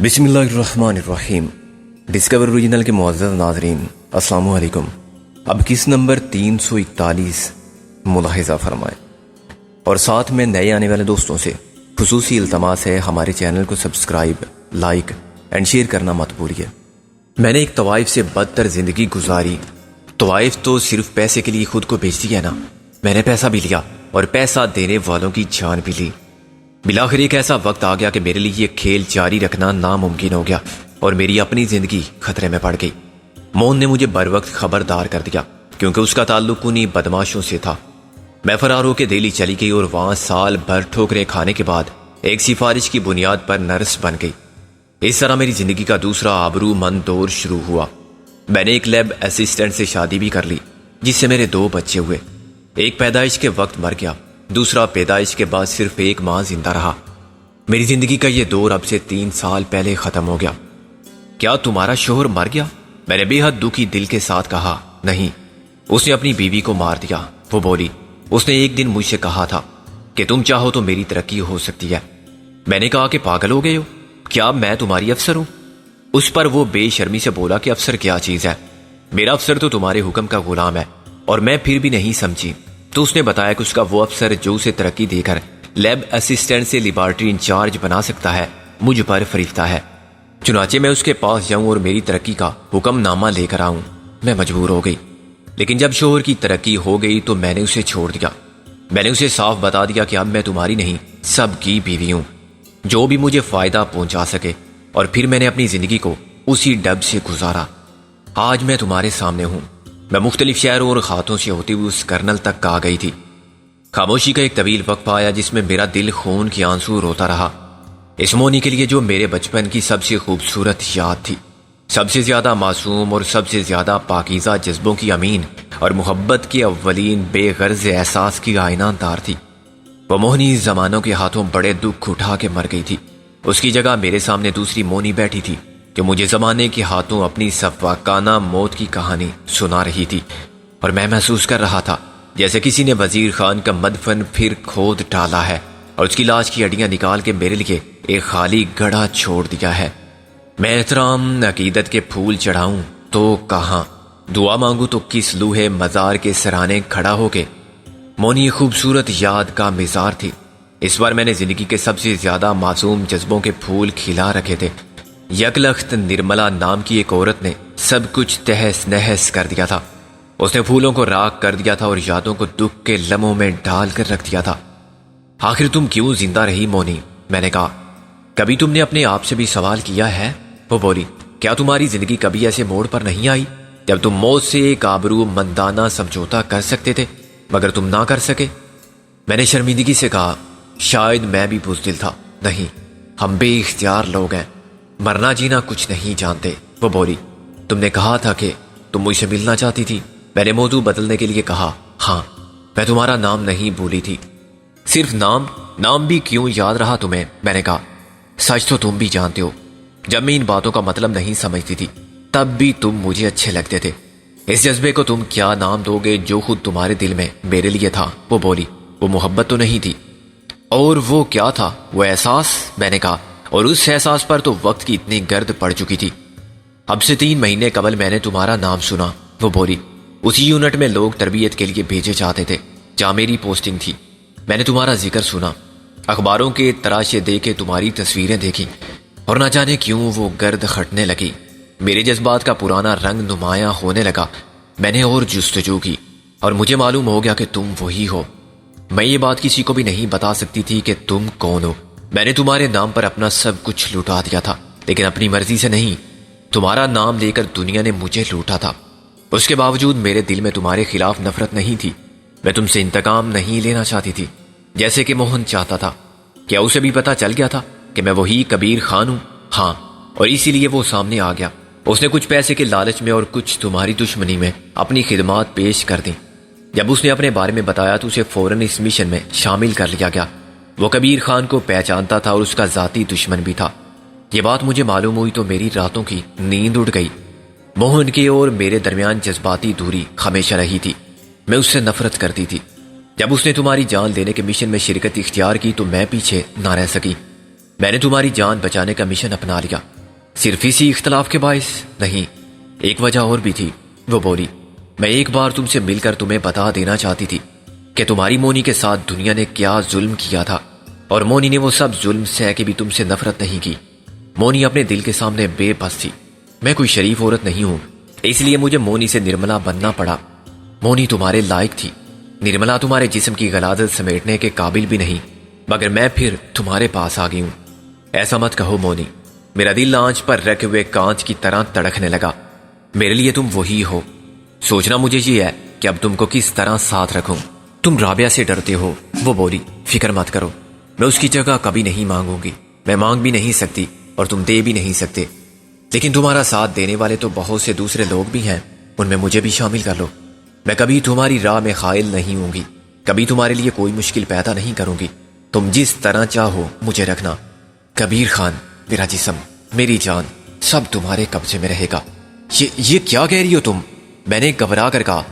بسم اللہ الرحمن الرحیم۔ ڈسکور اوریجنل کے معزز ناظرین السلام علیکم۔ اب کس نمبر 341 ملاحظہ فرمائیں، اور ساتھ میں نئے آنے والے دوستوں سے خصوصی التماس ہے ہمارے چینل کو سبسکرائب، لائک اینڈ شیئر کرنا مت بھولیے۔ میں نے ایک طوائف سے بدتر زندگی گزاری۔ طوائف تو صرف پیسے کے لیے خود کو بیچتی ہے نا، میں نے پیسہ بھی لیا اور پیسہ دینے والوں کی جان بھی لی۔ بلاخر ایک ایسا وقت آ گیا کہ میرے لیے یہ کھیل جاری رکھنا ناممکن ہو گیا اور میری اپنی زندگی خطرے میں پڑ گئی۔ مون نے مجھے بر وقت خبردار کر دیا کیونکہ اس کا تعلق انہی بدماشوں سے تھا۔ میں فرار ہو کے دہلی چلی گئی اور وہاں سال بھر ٹھوکریں کھانے کے بعد ایک سفارش کی بنیاد پر نرس بن گئی۔ اس طرح میری زندگی کا دوسرا آبرو مند دور شروع ہوا۔ میں نے ایک لیب اسسٹنٹ سے شادی بھی کر لی جس سے میرے 2 بچے ہوئے۔ ایک پیدائش کے وقت مر گیا، دوسرا پیدائش کے بعد صرف 1 ماہ زندہ رہا۔ میری زندگی کا یہ دور اب سے 3 سال پہلے ختم ہو گیا۔ کیا تمہارا شوہر مر گیا؟ میں نے بے حد دکھی دل کے ساتھ کہا، نہیں، اس نے اپنی بیوی کو مار دیا۔ وہ بولی، اس نے ایک دن مجھ سے کہا تھا کہ تم چاہو تو میری ترقی ہو سکتی ہے۔ میں نے کہا کہ پاگل ہو گئے ہو، کیا میں تمہاری افسر ہوں؟ اس پر وہ بے شرمی سے بولا کہ افسر کیا چیز ہے، میرا افسر تو تمہارے حکم کا غلام ہے۔ اور میں پھر بھی نہیں سمجھی تو اس نے بتایا کہ اس کا وہ افسر جو اسے ترقی دے کر لیب اسسٹنٹ سے لیبارٹری انچارج بنا سکتا ہے مجھ پر فریفتہ ہے۔ چنانچہ میں اس کے پاس جاؤں اور میری ترقی کا حکم نامہ لے کر آؤں، میں مجبور ہو گئی۔ لیکن جب شوہر کی ترقی ہو گئی تو میں نے اسے چھوڑ دیا۔ میں نے اسے صاف بتا دیا کہ اب میں تمہاری نہیں، سب کی بیوی ہوں، جو بھی مجھے فائدہ پہنچا سکے۔ اور پھر میں نے اپنی زندگی کو اسی ڈب سے گزارا۔ آج میں تمہارے سامنے ہوں۔ میں مختلف شہروں اور خاتوں سے ہوتی ہوئی اس کرنل تک آ گئی تھی۔ خاموشی کا ایک طویل وقفہ آیا جس میں میرا دل خون کی آنسو روتا رہا، اس مونی کے لیے جو میرے بچپن کی سب سے خوبصورت یاد تھی، سب سے زیادہ معصوم اور سب سے زیادہ پاکیزہ جذبوں کی امین اور محبت کے اولین بے غرض احساس کی آئینہ دار تھی۔ وہ مونی زمانوں کے ہاتھوں بڑے دکھ اٹھا کے مر گئی تھی۔ اس کی جگہ میرے سامنے دوسری مونی بیٹھی تھی جو مجھے زمانے کے ہاتھوں اپنی سفاکانہ موت کی کہانی سنا رہی تھی، اور میں محسوس کر رہا تھا جیسے کسی نے وزیر خان کا مدفن پھر کھود ڈالا ہے اور اس کی لاش کی ہڈیاں نکال کے میرے لیے ایک خالی گڑھا چھوڑ دیا ہے۔ میں احترام عقیدت کے پھول چڑھاؤں تو کہاں، دعا مانگوں تو کس لوہے مزار کے سرانے کھڑا ہو کے؟ مونی خوبصورت یاد کا مزار تھی۔ اس بار میں نے زندگی کے سب سے زیادہ معصوم جذبوں کے پھول کھلا رکھے تھے۔ یکلخت نرملا نام کی ایک عورت نے سب کچھ تہس نہس کر دیا تھا۔ اس نے پھولوں کو راکھ کر دیا تھا اور یادوں کو دکھ کے لمحوں میں ڈال کر رکھ دیا تھا۔ آخر تم کیوں زندہ رہی مونی؟ میں نے کہا، کبھی تم نے اپنے آپ سے بھی سوال کیا ہے؟ وہ بولی، کیا تمہاری زندگی کبھی ایسے موڑ پر نہیں آئی جب تم موت سے ایک آبرو مندانہ سمجھوتا کر سکتے تھے مگر تم نہ کر سکے؟ میں نے شرمندگی سے کہا، شاید میں بھی بزدل تھا۔ نہیں، ہم بے اختیار لوگ ہیں، مرنا جینا کچھ نہیں جانتے۔ وہ بولی، تم نے کہا تھا کہ تم مجھ سے ملنا چاہتی تھی۔ میں نے موضوع بدلنے کے لیے کہا، ہاں، میں تمہارا نام نہیں بھولی تھی۔ صرف نام بھی کیوں یاد رہا تمہیں؟ میں نے کہا، سچ تو تم بھی جانتے ہو، جب میں ان باتوں کا مطلب نہیں سمجھتی تھی تب بھی تم مجھے اچھے لگتے تھے۔ اس جذبے کو تم کیا نام دو گے جو خود تمہارے دل میں میرے لیے تھا؟ وہ بولی، وہ محبت تو نہیں تھی۔ اور وہ کیا تھا؟ وہ احساس؟ میں نے کہا، اور اس احساس پر تو وقت کی اتنی گرد پڑ چکی تھی۔ اب سے 3 مہینے قبل میں نے تمہارا نام سنا۔ وہ بولی، اسی یونٹ میں لوگ تربیت کے لیے بھیجے جاتے تھے جہاں میری پوسٹنگ تھی۔ میں نے تمہارا ذکر سنا، اخباروں کے تراشے دیکھے، تمہاری تصویریں دیکھی، اور نہ جانے کیوں وہ گرد کھٹنے لگی۔ میرے جذبات کا پرانا رنگ نمایاں ہونے لگا۔ میں نے اور جستجو کی اور مجھے معلوم ہو گیا کہ تم وہی ہو۔ میں یہ بات کسی کو بھی نہیں بتا سکتی تھی کہ تم کون ہو۔ میں نے تمہارے نام پر اپنا سب کچھ لوٹا دیا تھا، لیکن اپنی مرضی سے نہیں۔ تمہارا نام لے کر دنیا نے مجھے لوٹا تھا۔ اس کے باوجود میرے دل میں تمہارے خلاف نفرت نہیں تھی۔ میں تم سے انتقام نہیں لینا چاہتی تھی جیسے کہ موہن چاہتا تھا۔ کیا اسے بھی پتا چل گیا تھا کہ میں وہی کبیر خان ہوں؟ ہاں، اور اسی لیے وہ سامنے آ گیا۔ اس نے کچھ پیسے کے لالچ میں اور کچھ تمہاری دشمنی میں اپنی خدمات پیش کر دیں۔ جب اس نے اپنے بارے میں بتایا تو اسے فوراً اس مشن میں شامل کر لیا گیا۔ وہ کبیر خان کو پہچانتا تھا اور اس کا ذاتی دشمن بھی تھا۔ یہ بات مجھے معلوم ہوئی تو میری راتوں کی نیند اڑ گئی۔ موہن کے اور میرے درمیان جذباتی دوری ہمیشہ رہی تھی۔ میں اس سے نفرت کرتی تھی۔ جب اس نے تمہاری جان لینے کے مشن میں شرکت اختیار کی تو میں پیچھے نہ رہ سکی۔ میں نے تمہاری جان بچانے کا مشن اپنا لیا صرف اسی اختلاف کے باعث؟ نہیں، ایک وجہ اور بھی تھی۔ وہ بولی، میں ایک بار تم سے مل کر تمہیں بتا دینا چاہتی تھی کہ تمہاری مونی کے ساتھ دنیا نے کیا ظلم کیا تھا، اور مونی نے وہ سب ظلم سہ کے بھی تم سے نفرت نہیں کی۔ مونی اپنے دل کے سامنے بے بس تھی۔ میں کوئی شریف عورت نہیں ہوں، اس لیے مجھے مونی سے نرملا بننا پڑا۔ مونی تمہارے لائق تھی، نرملا تمہارے جسم کی غلاظت سمیٹنے کے قابل بھی نہیں، مگر میں پھر تمہارے پاس آ گئی ہوں۔ ایسا مت کہو مونی، میرا دل آنچ پر رکھے ہوئے کانچ کی طرح تڑکنے لگا۔ میرے لیے تم وہی ہو۔ سوچنا مجھے یہ ہے کہ اب تم کو کس طرح ساتھ رکھوں۔ تم رابعہ سے ڈرتے ہو، وہ بولی، فکر مت کرو، میں اس کی جگہ کبھی نہیں مانگوں گی، میں مانگ بھی نہیں سکتی اور تم دے بھی نہیں سکتے، لیکن تمہارا ساتھ دینے والے تو بہت سے دوسرے لوگ بھی ہیں، ان میں مجھے بھی شامل کر لو۔ میں کبھی تمہاری راہ میں خائل نہیں ہوں گی، کبھی تمہارے لیے کوئی مشکل پیدا نہیں کروں گی، تم جس طرح چاہو مجھے رکھنا۔ کبیر خان، میرا جسم، میری جان، سب تمہارے قبضے میں رہے گا۔ یہ کیا کہہ رہی ہو تم؟ میں نے گھبرا کر کہا،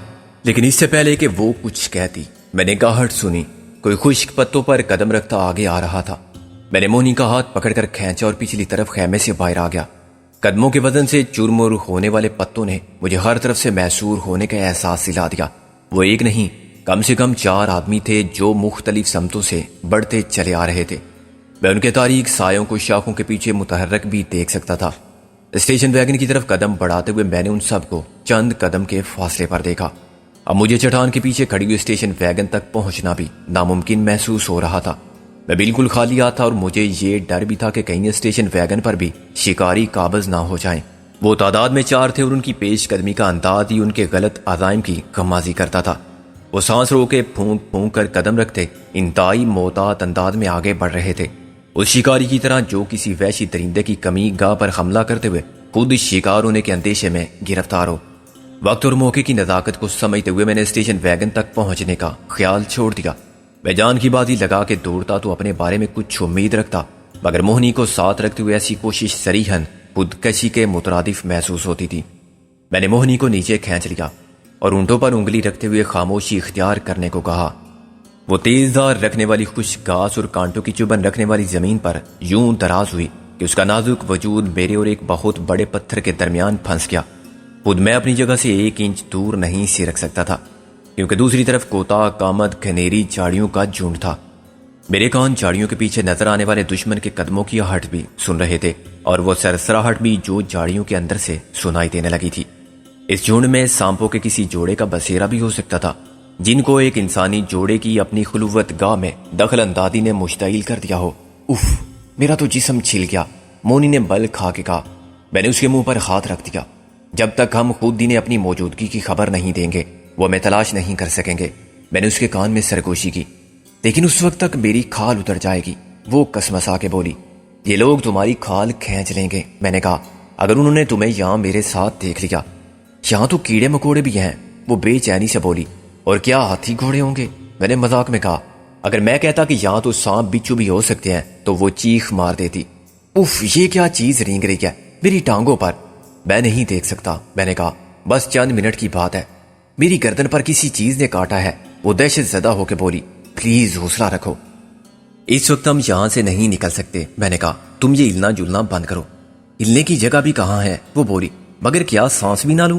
لیکن اس سے پہلے کہ وہ کچھ کہتی میں نے گاہٹ سنی۔ کوئی خشک پتوں پر قدم رکھتا آگے آ رہا تھا۔ میں نے مونی کا ہاتھ پکڑ کر کھینچا اور پچھلی طرف خیمے سے باہر آ گیا۔ قدموں کے وزن سے چرمر ہونے والے پتوں نے مجھے ہر طرف سے محصور ہونے کا احساس دلا دیا۔ وہ ایک نہیں، کم سے کم 4 آدمی تھے جو مختلف سمتوں سے بڑھتے چلے آ رہے تھے۔ میں ان کے تاریک سایوں کو شاخوں کے پیچھے متحرک بھی دیکھ سکتا تھا۔ اسٹیشن ویگن کی طرف قدم بڑھاتے ہوئے میں نے ان سب کو چند قدم کے فاصلے پر دیکھا۔ اب مجھے چٹان کے پیچھے کھڑی ہوئی اسٹیشن ویگن تک پہنچنا بھی ناممکن محسوس ہو رہا تھا۔ میں بالکل خالی ہاتھ تھا اور مجھے یہ ڈر بھی تھا کہ کہیں اسٹیشن ویگن پر بھی شکاری قابض نہ ہو جائیں۔ وہ تعداد میں 4 تھے اور ان کی پیش قدمی کا انداز ہی ان کے غلط عزائم کی غمازی کرتا تھا۔ وہ سانس رو کے پھونک پھونک کر قدم رکھتے انتہائی محتاط انداز میں آگے بڑھ رہے تھے، اس شکاری کی طرح جو کسی وحشی درندے کی کمی گاہ پر حملہ کرتے ہوئے خود شکار ہونے کے اندیشے میں گرفتار ہو۔ وقت اور موقع کی نزاکت کو سمجھتے ہوئے میں نے اسٹیشن ویگن تک پہنچنے کا خیال چھوڑ دیا۔ میں جان کی بازی لگا کے دوڑتا تو اپنے بارے میں کچھ امید رکھتا، مگر موہنی کو ساتھ رکھتے ہوئے ایسی کوشش صریحاً خودکشی کے مترادف محسوس ہوتی تھی۔ میں نے موہنی کو نیچے کھینچ لیا اور اونٹوں پر انگلی رکھتے ہوئے خاموشی اختیار کرنے کو کہا۔ وہ تیز دھار رکھنے والی خشک گھاس اور کانٹوں کی چبھن رکھنے والی زمین پر یوں دراز ہوئی کہ اس کا نازک وجود میرے اور ایک بہت بڑے پتھر کے درمیان پھنس گیا۔ خود میں اپنی جگہ سے 1 انچ دور نہیں سی رکھ سکتا تھا، کیونکہ دوسری طرف کوتا کامد گھنیری جھاڑیوں کا جھنڈ تھا۔ میرے کان جھاڑیوں کے پیچھے نظر آنے والے دشمن کے قدموں کی آہٹ بھی سن رہے تھے، اور وہ سرسراہٹ بھی جو جھاڑیوں کے اندر سے سنائی دینے لگی تھی۔ اس جھنڈ میں سانپوں کے کسی جوڑے کا بسیرا بھی ہو سکتا تھا، جن کو ایک انسانی جوڑے کی اپنی خلوت گاہ میں دخل اندازی نے مشتعل کر دیا ہو۔ اف، میرا تو جسم چھل گیا، مونی نے بل کھا کے کہا۔ میں نے اس کے منہ پر ہاتھ رکھ دیا۔ جب تک ہم خود انہیں اپنی موجودگی کی خبر نہیں دیں گے وہ ہمیں تلاش نہیں کر سکیں گے۔ میں نے اس کے کان میں سرگوشی کی، لیکن اس وقت تک میری کھال اتر جائے گی۔ وہ کسمسا کے بولی، یہ لوگ تمہاری کھال کھینچ لیں گے۔ میں نے کہا، اگر انہوں نے تمہیں یہاں میرے ساتھ دیکھ لیا، یہاں تو کیڑے مکوڑے بھی ہیں۔ وہ بے چینی سے بولی، اور کیا ہاتھی گھوڑے ہوں گے؟ میں نے مذاق میں کہا، اگر میں کہتا کہ یہاں تو سانپ بچھو بھی ہو سکتے ہیں تو وہ چیخ مار دیتی۔ اف، یہ کیا چیز رینگ رہی ہے میری ٹانگوں پر؟ میں نہیں دیکھ سکتا، میں نے کہا، بس چند منٹ کی بات ہے۔ میری گردن پر کسی چیز نے کاٹا ہے۔ وہ دہشت زدہ ہو کے بولی، پلیز حوصلہ رکھو، اس وقت ہم یہاں سے نہیں نکل سکتے۔ میں نے کہا، تم یہ ہلنا جلنا بند کرو۔ ہلنے کی جگہ بھی کہاں ہے؟ وہ بولی، مگر کیا سانس بھی نہ لوں؟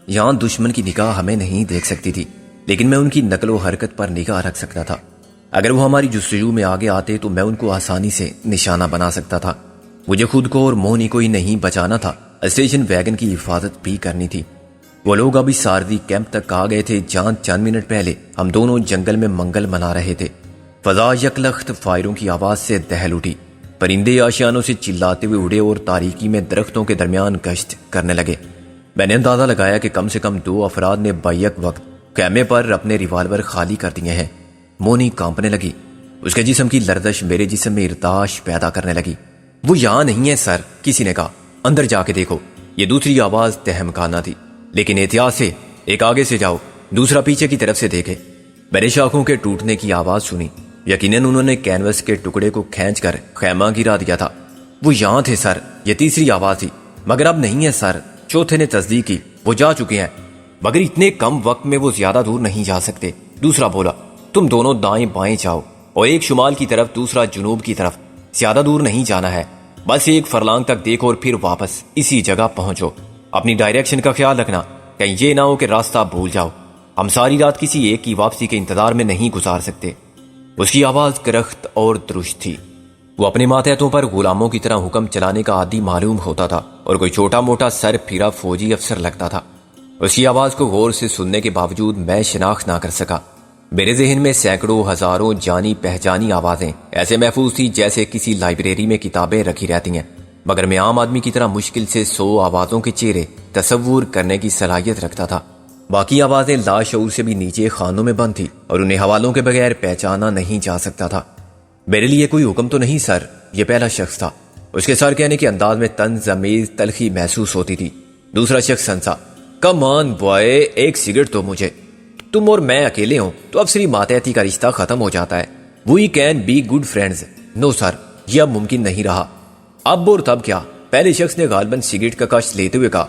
یہاں دشمن کی نگاہ ہمیں نہیں دیکھ سکتی تھی، لیکن میں ان کی نقل و حرکت پر نگاہ رکھ سکتا تھا۔ اگر وہ ہماری جستجو میں آگے آتے تو میں ان کو آسانی سے نشانہ بنا سکتا تھا۔ مجھے خود کو اور موہنی کو ہی نہیں بچانا تھا، اسٹیشن ویگن کی حفاظت بھی کرنی تھی۔ وہ لوگ ابھی ساردی کیمپ تک آ گئے تھے جہاں چند منٹ پہلے ہم دونوں جنگل میں منگل منا رہے تھے۔ فضا یکلخت فائروں کی آواز سے دہل اٹھی، پرندے آشیانوں سے چلاتے ہوئے اڑے اور تاریکی میں درختوں کے درمیان گشت کرنے لگے۔ میں نے اندازہ لگایا کہ کم سے کم 2 افراد نے بیک وقت خیمے پر اپنے ریوالور خالی کر دیے ہیں۔ مونی کانپنے لگی، اس کے جسم کی لرزش میرے جسم میں ارتعاش پیدا کرنے لگی۔ وہ یہاں نہیں ہے سر، کسی نے کہا، اندر جا کے دیکھو۔ یہ دوسری آواز تہمکانہ تھی، لیکن احتیاط سے، ایک آگے سے جاؤ، دوسرا پیچھے کی طرف سے دیکھے۔ میں نے شاخوں کے ٹوٹنے کی آواز سنی، یقیناً انہوں نے کینوس کے ٹکڑے کو کھینچ کر خیمہ گرا دیا تھا۔ وہ یہاں تھے سر، یہ تیسری آواز تھی، مگر اب نہیں ہے سر۔ چوتھے نے تصدیق کی، وہ جا چکے ہیں، مگر اتنے کم وقت میں وہ زیادہ دور نہیں جا سکتے۔ دوسرا بولا، تم دونوں دائیں بائیں جاؤ، اور ایک شمال کی طرف دوسرا جنوب کی طرف، زیادہ دور نہیں جانا ہے، بس ایک فرلانگ تک دیکھو اور پھر واپس اسی جگہ پہنچو. اپنی ڈائریکشن کا خیال رکھنا, کہیں یہ نہ ہو کہ راستہ بھول جاؤ. ہم ساری رات کسی ایک کی واپسی کے انتظار میں نہیں گزار سکتے. اس کی آواز کرخت اور درست تھی. وہ اپنے ماتحتوں پر غلاموں کی طرح حکم چلانے کا عادی معلوم ہوتا تھا اور کوئی چھوٹا موٹا سر پھرا فوجی افسر لگتا تھا. اس کی آواز کو غور سے سننے کے باوجود میں شناخت نہ کر سکا. میرے ذہن میں سینکڑوں ہزاروں جانی پہچانی آوازیں ایسے محفوظ تھی جیسے کسی لائبریری میں کتابیں رکھی رہتی ہیں, مگر میں عام آدمی کی طرح مشکل سے 100 آوازوں کے چہرے تصور کرنے کی صلاحیت رکھتا تھا. باقی آوازیں لاشعور سے بھی نیچے خانوں میں بند تھی اور انہیں حوالوں کے بغیر پہچانا نہیں جا سکتا تھا. میرے لیے کوئی حکم تو نہیں سر, یہ پہلا شخص تھا. اس کے سر کہنے کے انداز میں طنز آمیز تلخی محسوس ہوتی تھی. دوسرا شخص ہنسا. کم آن بوائے, ایک سگریٹ تو مجھے. تم اور میں اکیلے ہوں تو افسری ماتحتی کا رشتہ ختم ہو جاتا ہے. We can be good friends. No sir, یہ اب ممکن نہیں رہا. اب اور تب کیا؟ پہلے شخص نے غالباً سگریٹ کا کش لیتے ہوئے کہا.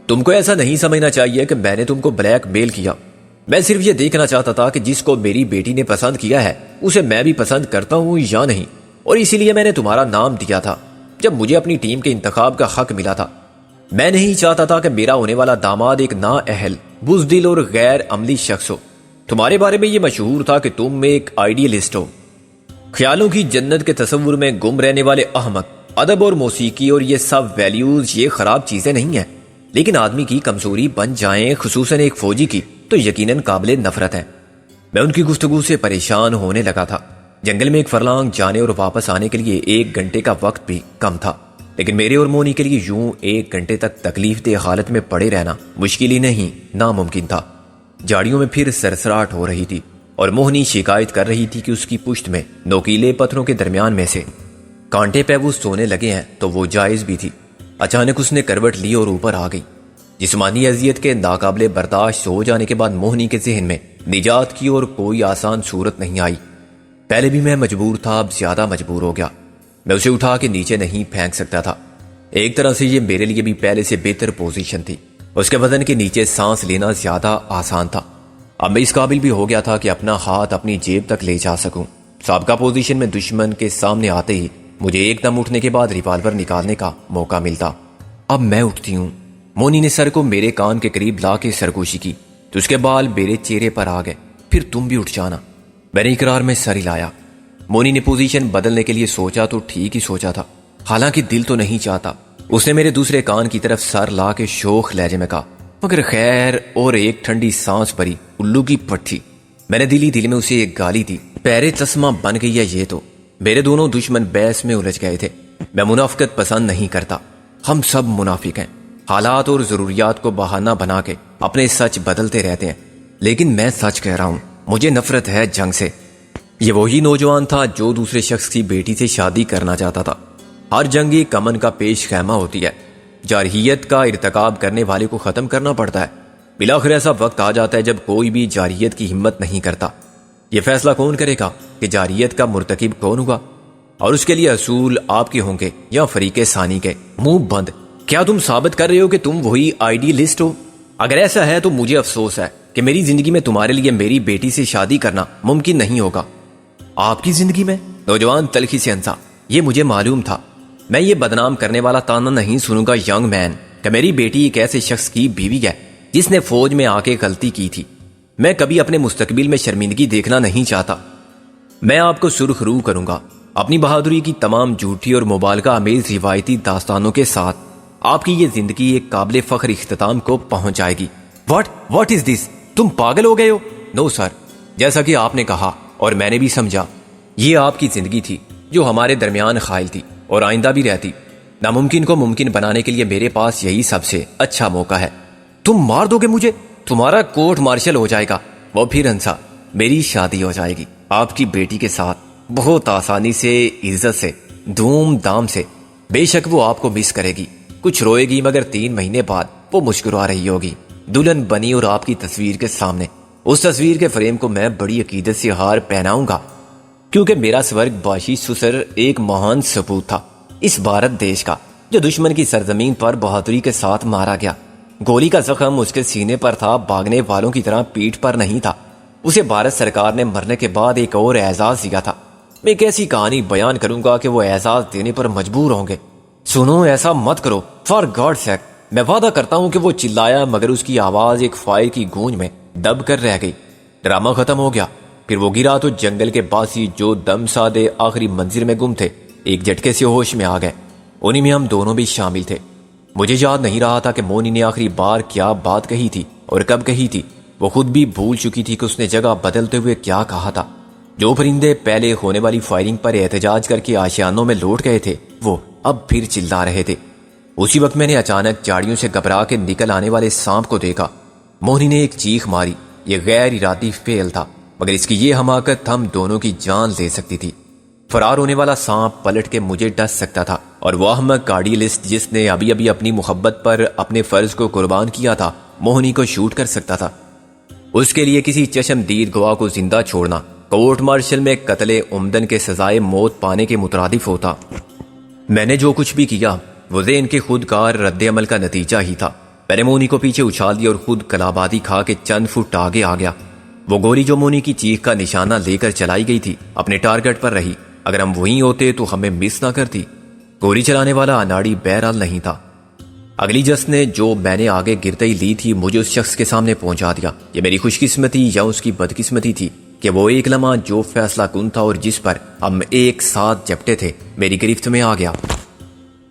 تم کو ایسا نہیں سمجھنا چاہیے کہ میں نے تم کو بلیک میل کیا. میں صرف یہ دیکھنا چاہتا تھا کہ جس کو میری بیٹی نے پسند کیا ہے اسے میں بھی پسند کرتا ہوں یا نہیں, اور اسی لیے میں نے تمہارا نام دیا تھا جب مجھے اپنی ٹیم کے انتخاب کا حق ملا تھا. میں نہیں چاہتا تھا کہ میرا ہونے والا داماد ایک نااہل, بزدل اور غیر عملی شخص ہو. تمہارے بارے میں یہ مشہور تھا کہ تم ایک آئیڈیلسٹ ہو, خیالوں کی جنت کے تصور میں گم رہنے والے احمق. ادب اور موسیقی اور یہ سب ویلیوز یہ خراب چیزیں نہیں ہیں, لیکن آدمی کی کمزوری بن جائیں, خصوصاً ایک فوجی کی, تو یقیناً قابل نفرت ہے. میں ان کی گفتگو سے پریشان ہونے لگا تھا. جنگل میں ایک فرلانگ جانے اور واپس آنے کے لیے 1 گھنٹے کا وقت بھی کم تھا, لیکن میرے اور مونی کے لیے یوں 1 گھنٹے تک تکلیف دہ حالت میں پڑے رہنا مشکل ہی نہیں ناممکن تھا. جاڑیوں میں پھر سرسراہٹ ہو رہی تھی اور موہنی شکایت کر رہی تھی کہ اس کی پشت میں نوکیلے پتھروں کے درمیان میں سے کانٹے پیوز سونے لگے ہیں, تو وہ جائز بھی تھی. اچانک اس نے کروٹ لی اور اوپر آ گئی. جسمانی اذیت کے ناقابل برداشت ہو جانے کے بعد موہنی کے ذہن میں نجات کی اور کوئی آسان صورت نہیں آئی. پہلے بھی میں مجبور تھا, اب زیادہ مجبور ہو گیا. میں اسے اٹھا کے نیچے نہیں پھینک سکتا تھا. ایک طرح سے یہ میرے لیے بھی پہلے سے بہتر پوزیشن تھی. اس کے بدن کے نیچے سانس لینا زیادہ آسان تھا. اب میں اس قابل بھی ہو گیا تھا کہ اپنا ہاتھ اپنی جیب تک لے جا سکوں. سابقہ پوزیشن میں دشمن کے سامنے آتے ہی مجھے ایک دم اٹھنے کے بعد ریوالور نکالنے کا موقع ملتا. اب میں اٹھتی ہوں. مونی نے سر کو میرے کان کے قریب لا کے سرگوشی کی تو اس کے بال میرے چہرے پر آ گئے. پھر تم بھی اٹھ جانا. میں نے اقرار میں سر ہلایا. مونی نے پوزیشن بدلنے کے لیے سوچا تو ٹھیک ہی سوچا تھا, حالانکہ دل تو نہیں چاہتا. اس نے میرے دوسرے کان کی طرف سر لا کے شوخ لہجے میں کہا, مگر خیر. اور ایک ٹھنڈی سانس بھری الو کی پٹھی. میں نے دل ہی دل میں اسے ایک گالی دی. پیرے چشمہ بن گئی ہے یہ تو. میرے دونوں دشمن بحث میں الجھ گئے تھے. میں منافقت پسند نہیں کرتا, ہم سب منافق ہیں. حالات اور ضروریات کو بہانہ بنا کے اپنے سچ بدلتے رہتے ہیں, لیکن میں سچ کہہ رہا ہوں, مجھے نفرت ہے جنگ سے. یہ وہی نوجوان تھا جو دوسرے شخص کی بیٹی سے شادی کرنا چاہتا تھا. ہر جنگ ایک امن کا پیش خیمہ ہوتی ہے. جارحیت کا ارتکاب کرنے والے کو ختم کرنا پڑتا ہے. بلاخر ایسا وقت آ جاتا ہے جب کوئی بھی جارحیت کی ہمت نہیں کرتا. یہ فیصلہ کون کرے گا کہ جارحیت کا مرتکب کون ہوگا, اور اس کے لیے اصول آپ کے ہوں گے یا فریق ثانی کے؟ منہ بند. کیا تم ثابت کر رہے ہو کہ تم وہی آئیڈیلسٹ ہو؟ اگر ایسا ہے تو مجھے افسوس ہے کہ میری زندگی میں تمہارے لیے میری بیٹی سے شادی کرنا ممکن نہیں ہوگا. آپ کی زندگی میں؟ نوجوان تلخی سے ہنسا. یہ مجھے معلوم تھا. میں یہ بدنام کرنے والا تانا نہیں سنوں گا ینگ مین کہ میری بیٹی ایک ایسے شخص کی بیوی ہے جس نے فوج میں آ کے غلطی کی تھی. میں کبھی اپنے مستقبل میں شرمندگی دیکھنا نہیں چاہتا. میں آپ کو سرخ رو کروں گا اپنی بہادری کی تمام جھوٹی اور مبالغہ آمیز روایتی داستانوں کے ساتھ. آپ کی یہ زندگی ایک قابل فخر اختتام کو پہنچ جائے گی. واٹ از دس؟ تم پاگل ہو گئے ہو؟ نو سر, جیسا کہ آپ نے کہا اور میں نے بھی سمجھا, یہ آپ کی زندگی تھی جو ہمارے درمیان خائل تھی اور آئندہ بھی رہتی. ناممکن کو ممکن بنانے کے لیے میرے پاس یہی سب سے اچھا موقع ہے. تم مار دو گے مجھے؟ تمہارا کورٹ مارشل ہو جائے گا. وہ پھر ہنسا. میری شادی ہو جائے گی آپ کی بیٹی کے ساتھ, بہت آسانی سے, عزت سے, دھوم دھام سے. بے شک وہ آپ کو مس کرے گی, کچھ روئے گی, مگر 3 مہینے بعد وہ مسکرا رہی ہوگی دلہن بنی اور آپ کی تصویر کے سامنے. اس تصویر کے فریم کو میں بڑی عقیدت سے ہار پہناؤں گا, کیونکہ میرا سورگ باشی سسر ایک مہان سپوت تھا اس بھارت دیش کا, جو دشمن کی سرزمین پر بہادری کے ساتھ مارا گیا. گولی کا زخم اس کے سینے پر تھا, بھاگنے والوں کی طرح پیٹھ پر نہیں تھا. اسے بھارت سرکار نے مرنے کے بعد ایک اور اعزاز دیا تھا. میں ایک ایسی کہانی بیان کروں گا کہ وہ اعزاز دینے پر مجبور ہوں گے. سنو ایسا مت کرو فار گاڈ سیک. میں وعدہ کرتا ہوں کہ وہ چلایا مگر اس کی آواز ایک فائر کی گونج میں دب کر رہ گئی. ڈرامہ ختم ہو گیا. پھر وہ گرا تو جنگل کے باسی جو دم سادے آخری منزل میں گم تھے ایک جھٹکے سے ہوش میں آ گئے. انہی میں ہم دونوں بھی شامل تھے. مجھے یاد نہیں رہا تھا کہ مونی نے آخری بار کیا بات کہی تھی اور کب کہی تھی. وہ خود بھی بھول چکی تھی کہ اس نے جگہ بدلتے ہوئے کیا کہا تھا. جو پرندے پہلے ہونے والی فائرنگ پر احتجاج کر کے آشیانوں میں لوٹ گئے تھے وہ اب پھر چلا رہے تھے. اسی وقت میں نے اچانک جاڑیوں سے گھبرا کے نکل آنے والے سانپ کو دیکھا. مونی نے ایک چیخ ماری. یہ غیر ارادی فعل تھا مگر اس کی یہ حماقت ہم دونوں کی جان لے سکتی تھی. فرار ہونے والا سانپ پلٹ کے مجھے ڈس سکتا تھا اور وہ احمق کارڈیلسٹ جس نے ابھی اپنی محبت پر اپنے فرض کو قربان کیا تھا مونی کو شوٹ کر سکتا تھا. اس کے لیے کسی چشمدید گواہ کو زندہ چھوڑنا کورٹ مارشل میں قتل عمدن کے سزائے موت پانے کے مترادف ہوتا. میں نے جو کچھ بھی کیا وہ ذہن کے خودکار رد عمل کا نتیجہ ہی تھا. میں نے مونی کو پیچھے اچھال دیا اور خود کلابادی کھا کے چند فٹ آگے آ گیا. وہ گولی جو مونی کی چیخ کا نشانہ لے کر چلائی گئی تھی اپنے ٹارگٹ پر رہی. اگر ہم وہیں ہوتے تو ہمیں مس نہ کرتی. گولی چلانے والا اناڑی بہرحال نہیں تھا. اگلی جس نے جو میں نے آگے گرتے ہی لی تھی مجھے اس شخص کے سامنے پہنچا دیا. یہ میری خوش قسمتی یا اس کی بدقسمتی تھی کہ وہ ایک لمحہ جو فیصلہ کن تھا اور جس پر ہم ایک ساتھ جپٹے تھے میری گرفت میں آ گیا.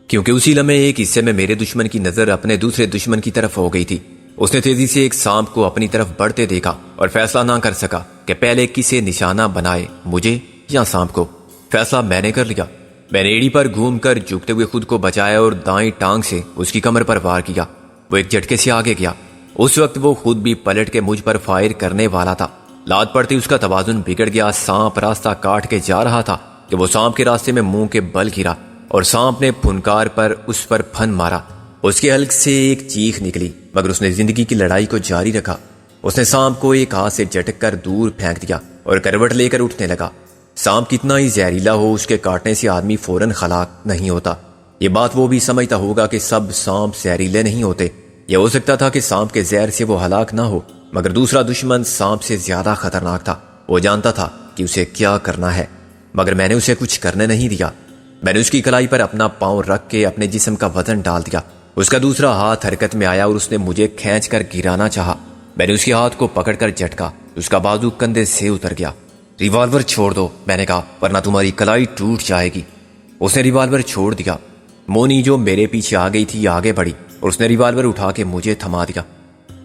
کیونکہ اسی لمحے ایک حصے میں میرے دشمن کی نظر اپنے دوسرے دشمن کی طرف ہو گئی تھی. اس نے تیزی سے ایک سانپ کو اپنی طرف بڑھتے دیکھا اور فیصلہ نہ کر سکا کہ پہلے کسے نشانہ بنائے, مجھے یا سانپ کو. فیصلہ میں نے کر لیا. میں نے ایڑی پر گھوم کر جھکتے ہوئے خود کو بچایا اور دائیں ٹانگ سے اس کی کمر پر وار کیا. وہ ایک جھٹکے سے آگے گیا. اس وقت وہ خود بھی پلٹ کے مجھ پر فائر کرنے والا تھا. لات پڑتی اس کا توازن بگڑ گیا. سانپ راستہ کاٹ کے جا رہا تھا کہ وہ سانپ کے راستے میں منہ کے بل گرا اور سانپ نے پھنکار پر اس پر پھن مارا. اس کے حلق سے ایک چیخ نکلی مگر اس نے زندگی کی لڑائی کو جاری رکھا. اس نے سانپ کو ایک ہاتھ سے جھٹک کر دور پھینک دیا اور کروٹ لے کر اٹھنے لگا. سانپ کتنا ہی زہریلا ہو اس کے کاٹنے سے آدمی فوراً ہلاک نہیں ہوتا. یہ بات وہ بھی سمجھتا ہوگا کہ سب سانپ زہریلے نہیں ہوتے. یہ ہو سکتا تھا کہ سانپ کے زہر سے وہ ہلاک نہ ہو مگر دوسرا دشمن سانپ سے زیادہ خطرناک تھا. وہ جانتا تھا کہ اسے کیا کرنا ہے مگر میں نے اسے کچھ کرنے نہیں دیا. میں نے اس کی کلائی پر اپنا پاؤں رکھ کے اپنے جسم کا وزن ڈال دیا. اس کا دوسرا ہاتھ حرکت میں آیا اور اس نے مجھے کھینچ کر گرانا چاہا. میں نے اس کے ہاتھ کو پکڑ کر جھٹکا. اس کا بازو کندھے سے اتر گیا. ریوالور چھوڑ دو میں نے کہا ورنہ تمہاری کلائی ٹوٹ جائے گی. اس نے ریوالور چھوڑ دیا. مونی جو میرے پیچھے آ گئی تھی آگے بڑھی اور اس نے ریوالور اٹھا کے مجھے تھما دیا.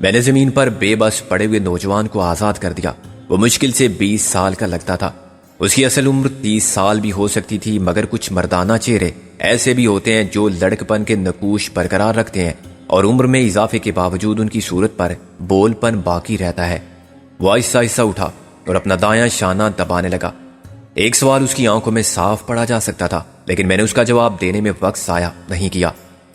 میں نے زمین پر بے بس پڑے ہوئے نوجوان کو آزاد کر دیا. وہ مشکل سے 20 سال کا لگتا تھا. اس کی اصل عمر 30 سال بھی ہو سکتی تھی مگر کچھ مردانہ چہرے ایسے بھی ہوتے ہیں جو لڑکپن کے نقوش برقرار رکھتے ہیں اور عمر میں اضافے کے باوجود ان کی صورت پر بول پن باقی رہتا ہے. وہ آہستہ آہستہ اٹھا اور اپنا دایاں شانہ دبانے لگا. ایک سوال اس کی آنکھوں میں صاف پڑا جا سکتا تھا لیکن میں نے اس کا جواب دینے میں وقت ضائع نہیں کیا.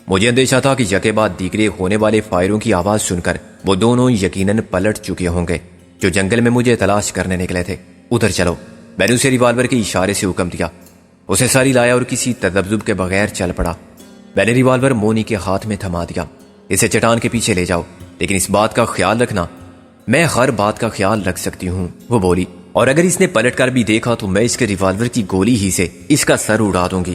مجھے اندیشہ تھا کہ یکے بعد دیگرے ہونے والے فائروں کی آواز سن کر وہ دونوں یقیناً پلٹ چکے ہوں گے جو جنگل میں مجھے تلاش کرنے نکلے تھے. ادھر چلو. میں نے اسے ریوالور کے اشارے سے حکم دیا. اسے ساری لایا اور کسی تذبذب کے بغیر چل پڑا. میں نے ریوالور مونی کے ہاتھ میں تھما دیا. اسے چٹان کے پیچھے لے جاؤ لیکن اس بات کا خیال رکھنا. میں ہر بات کا خیال رکھ سکتی ہوں وہ بولی. اور اگر اس نے پلٹ کر بھی دیکھا تو میں اس کے ریوالور کی گولی ہی سے اس کا سر اڑا دوں گی.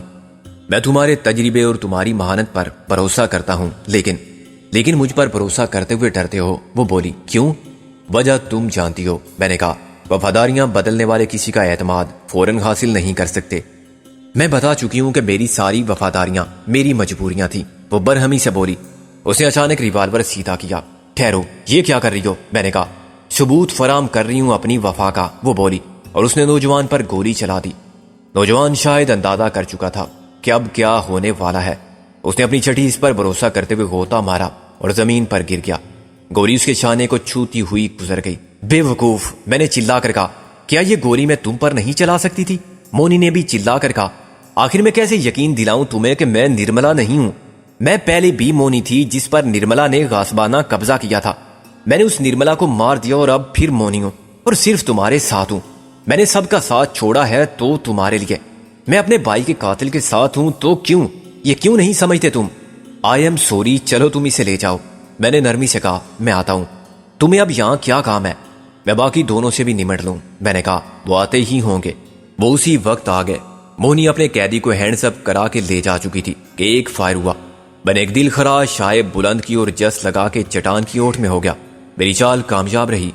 میں تمہارے تجربے اور تمہاری مہارت پر بھروسہ کرتا ہوں لیکن مجھ پر بھروسہ کرتے ہوئے ڈرتے ہو وہ بولی. کیوں؟ وجہ تم جانتی ہو میں نے کہا. وفاداریاں بدلنے والے کسی کا اعتماد فوراً حاصل نہیں کر سکتے. میں بتا چکی ہوں کہ میری ساری وفاداریاں میری مجبوریاں تھیں وہ برہمی سے بولی. اس نے اچانک ریوالور سیدھا کیا. ٹھہرو یہ کیا کر رہی ہو میں نے کہا. ثبوت فراہم کر رہی ہوں اپنی وفا کا وہ بولی اور اس نے نوجوان پر گولی چلا دی. نوجوان شاید اندازہ کر چکا تھا کہ اب کیا ہونے والا ہے. اس نے اپنی چھٹی اس پر بھروسہ کرتے ہوئے غوطہ مارا اور زمین پر گر گیا. گولی اس کے شانے کو چھوتی ہوئی گزر گئی. بے وقوف میں نے چلا کر کہا. کیا یہ گولی میں تم پر نہیں چلا سکتی تھی؟ مونی نے بھی چلا کر کہا. آخر میں کیسے یقین دلاؤں تمہیں کہ میں نرملا نہیں ہوں؟ میں پہلے بھی مونی تھی جس پر نرملا نے غاصبانہ قبضہ کیا تھا. میں نے اس نرملا کو مار دیا اور اب پھر مونی ہوں اور صرف تمہارے ساتھ ہوں. میں نے سب کا ساتھ چھوڑا ہے تو تمہارے لیے. میں اپنے بھائی کے قاتل کے ساتھ ہوں تو کیوں؟ یہ کیوں نہیں سمجھتے تم؟ I am sorry. چلو تم اسے لے جاؤ. میں نے نرمی سے کہا. میں آتا ہوں. تمہیں اب یہاں کیا کام ہے؟ میں باقی دونوں سے بھی نمٹ لوں میں نے کہا. وہ آتے ہی ہوں گے. وہ اسی وقت آ گئے. موہنی اپنے قیدی کو ہینڈز اپ کرا کے لے جا چکی تھی کہ ایک فائر ہوا۔ میں نے ایک دل خراش شائب بلند کی اور جس لگا کے چٹان کی اوٹ میں ہو گیا۔ میری چال کامیاب رہی۔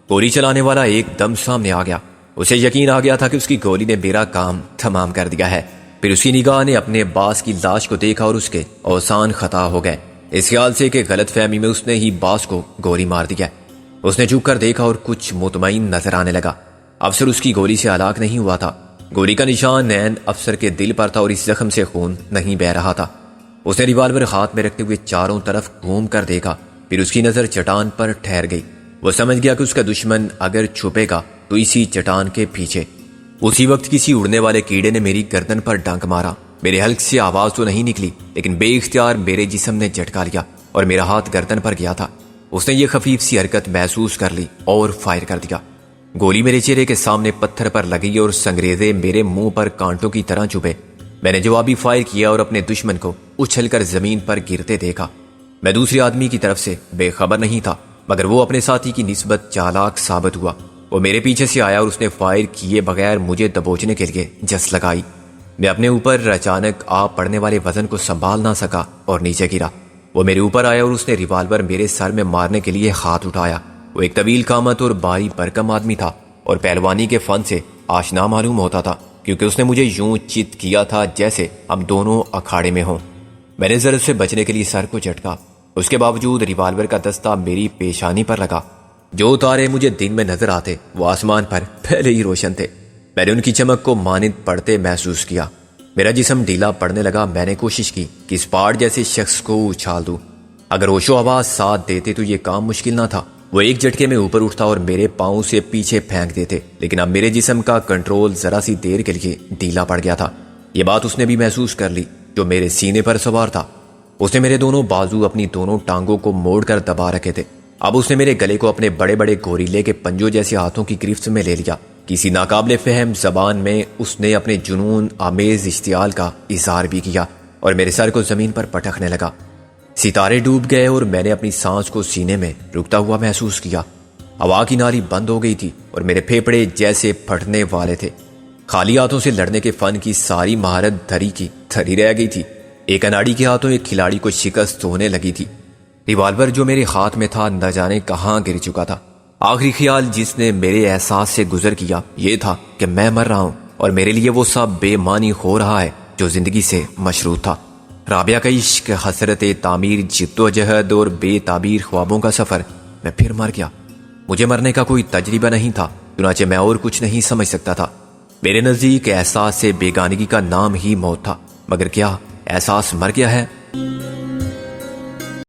گولی چلانے والا ایک دم سامنے آ گیا۔ اسے یقین آ گیا تھا کہ اس کی گولی نے میرا کام تمام کر دیا ہے۔ پھر اس کی نگاہ نے اپنے باس کی لاش کو دیکھا اور اس کے اوزان خطا ہو گئے، اس خیال سے کہ غلط فہمی میں اس نے ہی باس کو گولی مار دیا۔ اس نے جھک کر دیکھا اور کچھ مطمئن نظر آنے لگا۔ افسر اس کی گولی سے ہلاک نہیں ہوا تھا۔ گولی کا نشان عین افسر کے دل پر تھا اور اس زخم سے خون نہیں بہہ رہا تھا۔ اس نے ریوالور ہاتھ میں رکھتے ہوئے چاروں طرف گھوم کر دیکھا، پھر اس کی نظر چٹان پر ٹھہر گئی۔ وہ سمجھ گیا کہ اس کا دشمن اگر چھپے گا تو اسی چٹان کے پیچھے۔ اسی وقت کسی اڑنے والے کیڑے نے میری گردن پر ڈنک مارا۔ میرے حلق سے آواز تو نہیں نکلی، لیکن بے اختیار میرے جسم نے جھٹکا لیا اور میرا ہاتھ گردن پر گیا تھا۔ اس نے یہ خفیف سی حرکت محسوس کر لی اور فائر کر دیا۔ گولی میرے چہرے کے سامنے پتھر پر لگی اور سنگریزے میرے منہ پر کانٹوں کی طرح چبھے۔ میں نے جوابی فائر کیا اور اپنے دشمن کو اچھل کر زمین پر گرتے دیکھا۔ میں دوسرے آدمی کی طرف سے بے خبر نہیں تھا، مگر وہ اپنے ساتھی کی نسبت چالاک ثابت ہوا۔ وہ میرے پیچھے سے آیا اور اس نے فائر کیے بغیر مجھے دبوچنے کے لیے جس لگائی۔ میں اپنے اوپر اچانک آ پڑنے والے وزن کو سنبھال نہ سکا اور نیچے گرا۔ وہ میرے اوپر آیا اور اس نے ریوالور میرے سر میں مارنے کے لیے ہاتھ اٹھایا۔ وہ ایک طویل قامت اور بھاری بھرکم آدمی تھا اور پہلوانی کے فن سے آشنا معلوم ہوتا تھا، کیونکہ اس نے مجھے یوں چت کیا تھا جیسے ہم دونوں اکھاڑے میں ہوں۔ میں نے ضرب سے بچنے کے لیے سر کو جھٹکا، اس کے باوجود ریوالور کا دستہ میری پیشانی پر لگا۔ جو تارے مجھے دن میں نظر آتے وہ آسمان پر پہلے ہی روشن تھے۔ میں نے ان کی چمک کو مانند پڑتے محسوس کیا۔ میرا جسم ڈھیلا پڑنے لگا۔ میں نے کوشش کی کہ اس پہاڑ جیسے شخص کو اچھال دوں۔ اگر ہوش و آواز ساتھ دیتے تو یہ کام مشکل نہ تھا۔ وہ ایک جھٹکے میں اوپر اٹھتا اور میرے پاؤں سے پیچھے پھینک دیتے، لیکن اب میرے جسم کا کنٹرول ذرا سی دیر کے لیے ڈھیلا پڑ گیا تھا۔ یہ بات اس نے بھی محسوس کر لی جو میرے سینے پر سوار تھا۔ اس نے میرے دونوں بازو اپنی دونوں ٹانگوں کو موڑ کر دبا رکھے تھے۔ اب اس نے میرے گلے کو اپنے بڑے بڑے گوریلے کے پنجوں جیسے ہاتھوں کی گرفت میں لے لیا۔ کسی ناقابل فہم زبان میں اس نے اپنے جنون آمیز اشتعال کا اظہار بھی کیا اور میرے سر کو زمین پر پٹکنے لگا۔ ستارے ڈوب گئے اور میں نے اپنی سانس کو سینے میں رکتا ہوا محسوس کیا۔ ہوا کی نالی بند ہو گئی تھی اور میرے پھیپھڑے جیسے پھٹنے والے تھے۔ خالی ہاتھوں سے لڑنے کے فن کی ساری مہارت دھری کی دھری رہ گئی تھی۔ ایک اناڑی کے ہاتھوں ایک کھلاڑی کو شکست ہونے لگی تھی۔ ریوالور جو میرے ہاتھ میں تھا نہ جانے کہاں گر چکا تھا۔ آخری خیال جس نے میرے احساس سے گزر کیا یہ تھا کہ میں مر رہا ہوں اور میرے لیے وہ سب بے معنی ہو رہا ہے جو زندگی سے مشروط تھا۔ رابعہ کا عشق، حسرت تعمیر، جد و جہد اور بے تعبیر خوابوں کا سفر۔ میں پھر مر گیا۔ مجھے مرنے کا کوئی تجربہ نہیں تھا، چنانچہ میں اور کچھ نہیں سمجھ سکتا تھا۔ میرے نزدیک احساس سے بیگانگی کا نام ہی موت تھا، مگر کیا احساس مر گیا ہے؟